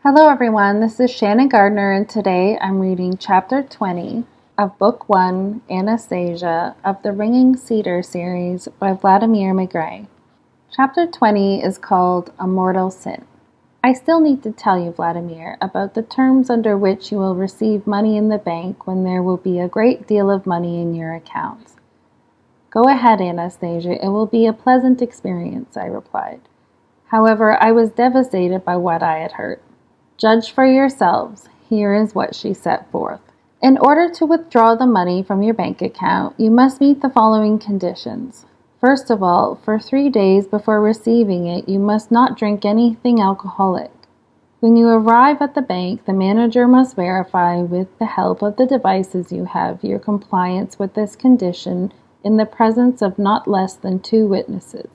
Hello everyone, this is Shannon Gardner and today I'm reading Chapter 20 of Book 1, Anastasia, of the Ringing Cedar series by Vladimir Maigret. Chapter 20 is called A Mortal Sin. I still need to tell you, Vladimir, about the terms under which you will receive money in the bank when there will be a great deal of money in your accounts. Go ahead, Anastasia, it will be a pleasant experience, I replied. However, I was devastated by what I had heard. Judge for yourselves. Here is what she set forth. In order to withdraw the money from your bank account, you must meet the following conditions. First of all, for 3 days before receiving it, you must not drink anything alcoholic. When you arrive at the bank, the manager must verify with the help of the devices you have your compliance with this condition in the presence of not less than 2 witnesses.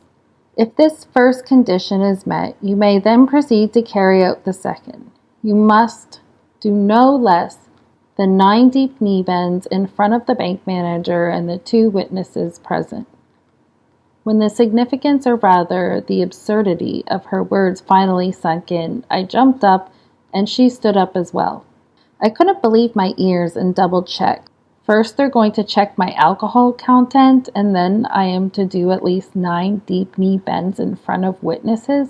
If this first condition is met, you may then proceed to carry out the second. You must do no less than 9 deep knee bends in front of the bank manager and the 2 witnesses present. When the significance, or rather the absurdity, of her words finally sunk in, I jumped up and she stood up as well. I couldn't believe my ears and double-checked. First, they're going to check my alcohol content, and then I am to do at least 9 deep knee bends in front of witnesses?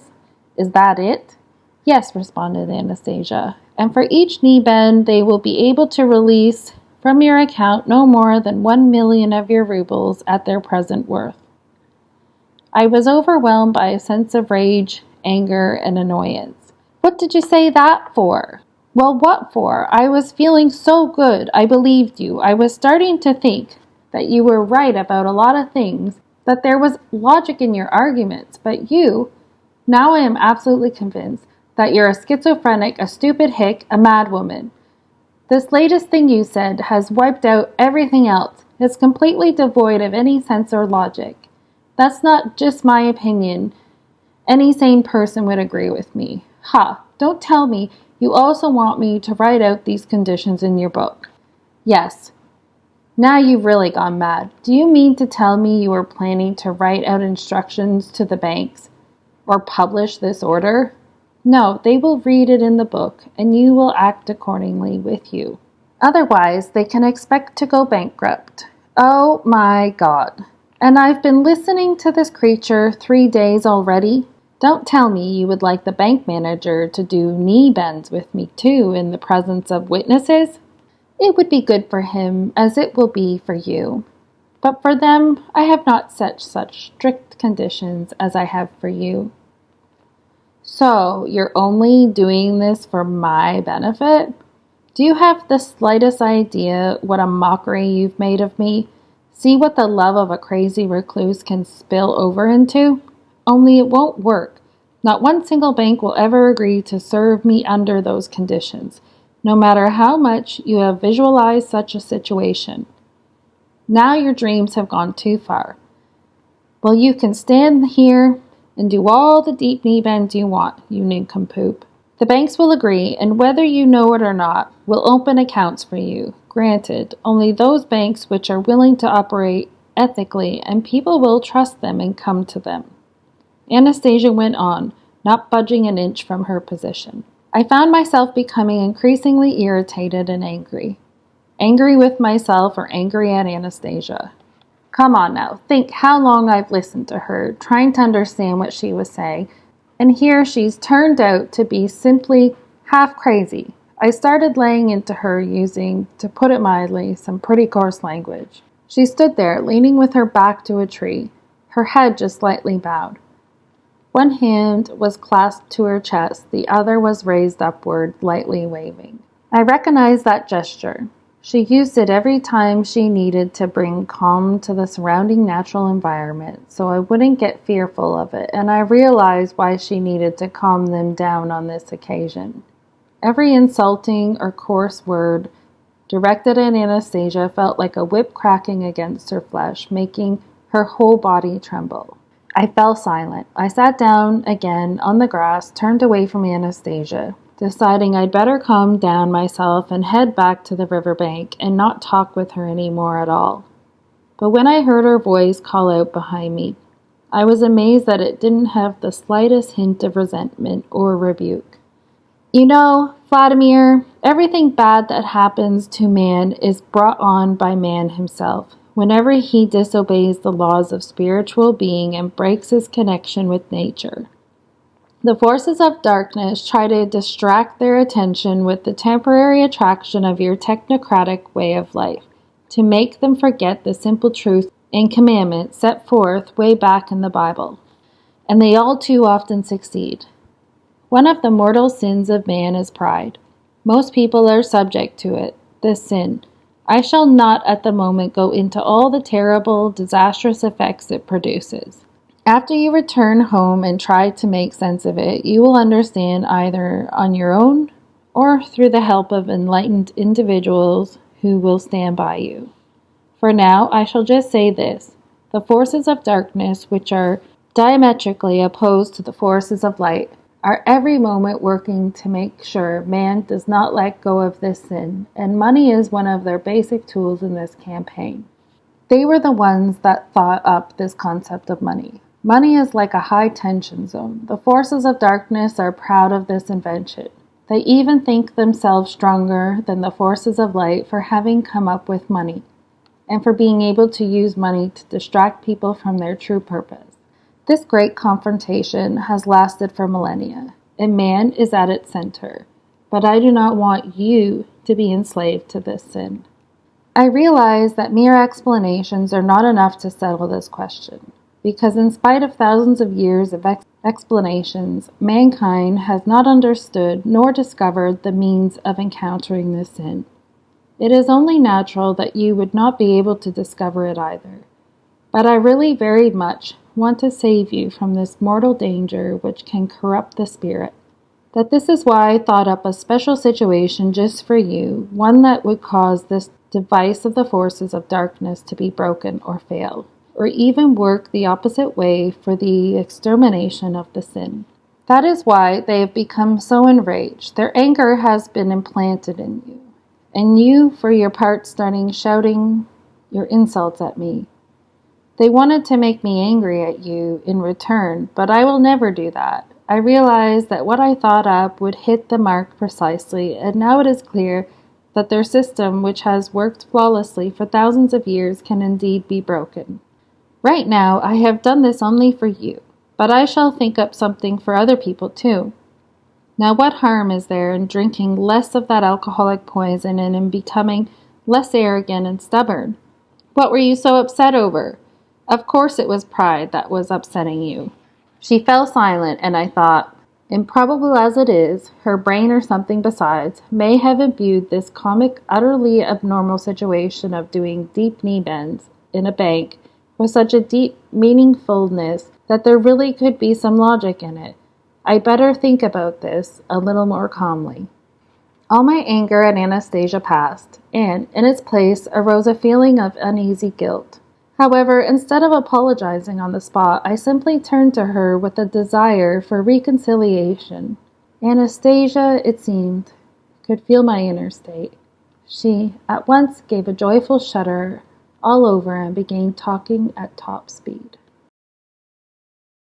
Is that it? Yes, responded Anastasia, and for each knee bend, they will be able to release from your account no more than 1 million of your rubles at their present worth. I was overwhelmed by a sense of rage, anger, and annoyance. What did you say that for? Well, what for? I was feeling so good. I believed you. I was starting to think that you were right about a lot of things, that there was logic in your arguments, but now I am absolutely convinced that you're a schizophrenic, a stupid hick, a mad woman. This latest thing you said has wiped out everything else. It's completely devoid of any sense or logic. That's not just my opinion. Any sane person would agree with me. Ha! Don't tell me you also want me to write out these conditions in your book. Yes. Now you've really gone mad. Do you mean to tell me you are planning to write out instructions to the banks or publish this order? No, they will read it in the book, and you will act accordingly with you. Otherwise, they can expect to go bankrupt. Oh my God. And I've been listening to this creature 3 days already? Don't tell me you would like the bank manager to do knee bends with me too in the presence of witnesses? It would be good for him, as it will be for you. But for them, I have not set such strict conditions as I have for you. So, you're only doing this for my benefit? Do you have the slightest idea what a mockery you've made of me? See what the love of a crazy recluse can spill over into? Only it won't work. Not one single bank will ever agree to serve me under those conditions, no matter how much you have visualized such a situation. Now your dreams have gone too far. Well, you can stand here and do all the deep knee bends you want, you nincompoop. The banks will agree, and whether you know it or not, will open accounts for you. Granted, only those banks which are willing to operate ethically, and people will trust them and come to them. Anastasia went on, not budging an inch from her position. I found myself becoming increasingly irritated and angry. Angry with myself or angry at Anastasia. Come on now, think how long I've listened to her, trying to understand what she was saying, and here she's turned out to be simply half crazy. I started laying into her using, to put it mildly, some pretty coarse language. She stood there, leaning with her back to a tree, her head just slightly bowed. One hand was clasped to her chest, the other was raised upward, lightly waving. I recognized that gesture. She used it every time she needed to bring calm to the surrounding natural environment, so I wouldn't get fearful of it, and I realized why she needed to calm them down on this occasion. Every insulting or coarse word directed at Anastasia felt like a whip cracking against her flesh, making her whole body tremble. I fell silent. I sat down again on the grass, turned away from Anastasia, deciding I'd better calm down myself and head back to the riverbank and not talk with her any more at all. But when I heard her voice call out behind me, I was amazed that it didn't have the slightest hint of resentment or rebuke. You know, Vladimir, everything bad that happens to man is brought on by man himself. Whenever he disobeys the laws of spiritual being and breaks his connection with nature. The forces of darkness try to distract their attention with the temporary attraction of your technocratic way of life, to make them forget the simple truth and commandment set forth way back in the Bible. And they all too often succeed. One of the mortal sins of man is pride. Most people are subject to it, this sin. I shall not at the moment go into all the terrible, disastrous effects it produces. After you return home and try to make sense of it, you will understand either on your own or through the help of enlightened individuals who will stand by you. For now, I shall just say this. The forces of darkness, which are diametrically opposed to the forces of light, are every moment working to make sure man does not let go of this sin, and money is one of their basic tools in this campaign. They were the ones that thought up this concept of money. Money is like a high tension zone. The forces of darkness are proud of this invention. They even think themselves stronger than the forces of light for having come up with money, and for being able to use money to distract people from their true purpose. This great confrontation has lasted for millennia, and man is at its center. But I do not want you to be enslaved to this sin. I realize that mere explanations are not enough to settle this question, because in spite of thousands of years of explanations, mankind has not understood nor discovered the means of encountering this sin. It is only natural that you would not be able to discover it either. But I really very much want to save you from this mortal danger which can corrupt the spirit. That this is why I thought up a special situation just for you, one that would cause this device of the forces of darkness to be broken or fail, or even work the opposite way for the extermination of the sin. That is why they have become so enraged. Their anger has been implanted in you, and you, for your part, starting shouting your insults at me. They wanted to make me angry at you in return, but I will never do that. I realized that what I thought up would hit the mark precisely, and now it is clear that their system, which has worked flawlessly for thousands of years, can indeed be broken. Right now, I have done this only for you, but I shall think up something for other people too. Now, what harm is there in drinking less of that alcoholic poison and in becoming less arrogant and stubborn? What were you so upset over? Of course it was pride that was upsetting you. She fell silent, and I thought, improbable as it is, her brain or something besides may have imbued this comic, utterly abnormal situation of doing deep knee bends in a bank with such a deep meaningfulness that there really could be some logic in it. I better think about this a little more calmly. All my anger at Anastasia passed, and in its place arose a feeling of uneasy guilt. However, instead of apologizing on the spot, I simply turned to her with a desire for reconciliation. Anastasia, it seemed, could feel my inner state. She at once gave a joyful shudder all over and began talking at top speed.